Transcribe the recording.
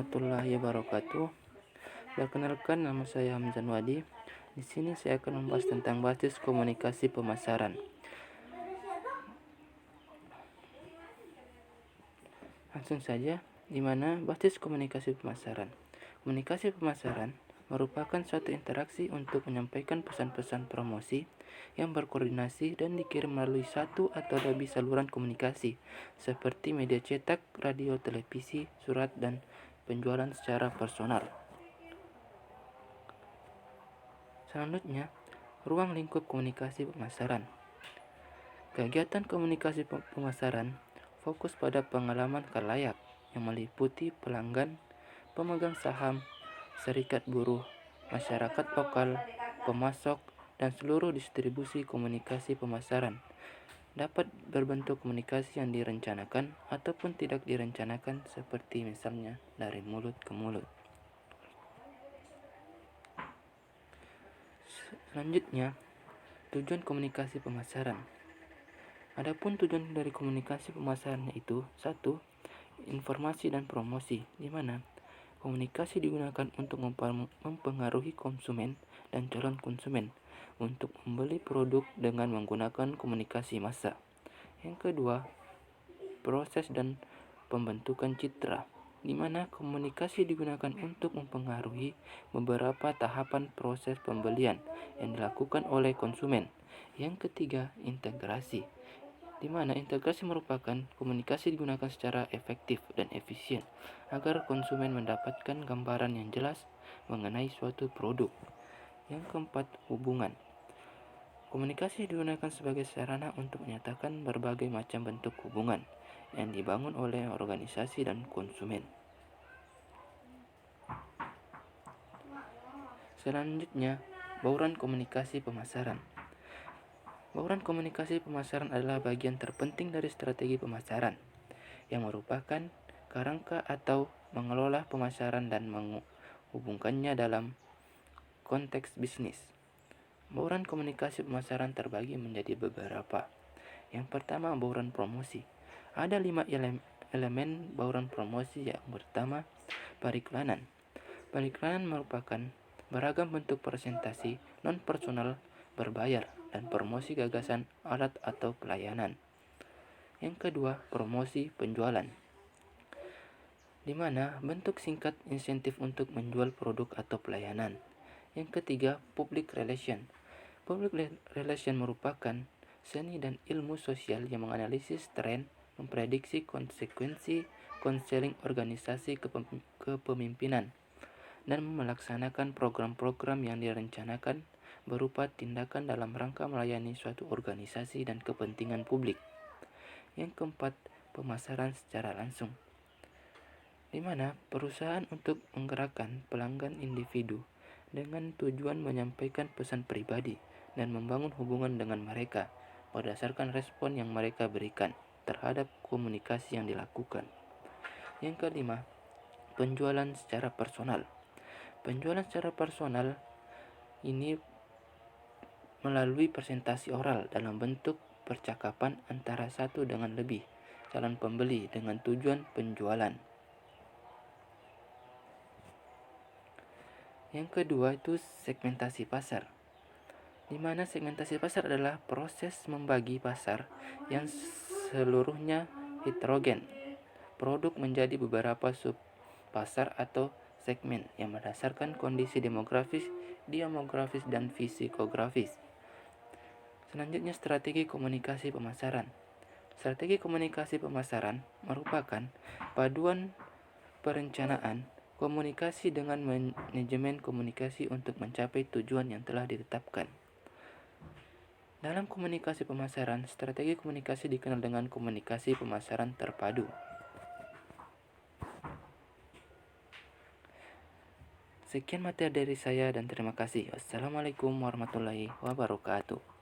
warahmatullahi wabarakatuh. Perkenalkan, nama saya Hamzan Wadi. Di sini saya akan membahas tentang basis komunikasi pemasaran. Langsung saja, di mana basis komunikasi pemasaran. Komunikasi pemasaran merupakan suatu interaksi untuk menyampaikan pesan-pesan promosi yang berkoordinasi dan dikirim melalui satu atau lebih saluran komunikasi seperti media cetak, radio, televisi, surat, dan penjualan secara personal. Selanjutnya, ruang lingkup komunikasi pemasaran. Kegiatan komunikasi pemasaran fokus pada pengalaman khalayak yang meliputi pelanggan, pemegang saham, serikat buruh, masyarakat lokal, pemasok, dan seluruh distribusi komunikasi pemasaran. Dapat berbentuk komunikasi yang direncanakan ataupun tidak direncanakan, seperti misalnya dari mulut ke mulut. Selanjutnya, tujuan komunikasi pemasaran. Adapun tujuan dari komunikasi pemasaran yaitu 1. Informasi dan promosi, di mana komunikasi digunakan untuk mempengaruhi konsumen dan calon konsumen untuk membeli produk dengan menggunakan komunikasi massa. Yang kedua, proses dan pembentukan citra, di mana komunikasi digunakan untuk mempengaruhi beberapa tahapan proses pembelian yang dilakukan oleh konsumen. Yang ketiga, integrasi, di mana integrasi merupakan komunikasi digunakan secara efektif dan efisien agar konsumen mendapatkan gambaran yang jelas mengenai suatu produk. Yang keempat, hubungan. Komunikasi digunakan sebagai sarana untuk menyatakan berbagai macam bentuk hubungan yang dibangun oleh organisasi dan konsumen. Selanjutnya, bauran komunikasi pemasaran. Bauran komunikasi pemasaran adalah bagian terpenting dari strategi pemasaran, yang merupakan kerangka atau mengelola pemasaran dan menghubungkannya dalam konteks bisnis. Bauran komunikasi pemasaran terbagi menjadi beberapa. Yang pertama, bauran promosi. Ada 5 elemen bauran promosi. Yang pertama, periklanan. Periklanan merupakan beragam bentuk presentasi non-personal berbayar dan promosi gagasan, alat, atau pelayanan. Yang kedua, promosi penjualan, di mana bentuk singkat insentif untuk menjual produk atau pelayanan. Yang ketiga, public relation. Public relation merupakan seni dan ilmu sosial yang menganalisis tren, memprediksi konsekuensi konseling organisasi kepemimpinan, dan melaksanakan program-program yang direncanakan berupa tindakan dalam rangka melayani suatu organisasi dan kepentingan publik. Yang keempat, pemasaran secara langsung, di mana perusahaan untuk menggerakkan pelanggan individu dengan tujuan menyampaikan pesan pribadi dan membangun hubungan dengan mereka berdasarkan respon yang mereka berikan terhadap komunikasi yang dilakukan. Yang kelima, penjualan secara personal. Penjualan secara personal ini melalui presentasi oral dalam bentuk percakapan antara satu dengan lebih calon pembeli dengan tujuan penjualan. Yang kedua itu segmentasi pasar, di mana segmentasi pasar adalah proses membagi pasar yang seluruhnya heterogen produk menjadi beberapa sub pasar atau segmen yang berdasarkan kondisi demografis, dan psikografis. Selanjutnya, strategi komunikasi pemasaran. Strategi komunikasi pemasaran merupakan paduan perencanaan komunikasi dengan manajemen komunikasi untuk mencapai tujuan yang telah ditetapkan. Dalam komunikasi pemasaran, strategi komunikasi dikenal dengan komunikasi pemasaran terpadu. Sekian materi dari saya dan terima kasih. Wassalamualaikum warahmatullahi wabarakatuh.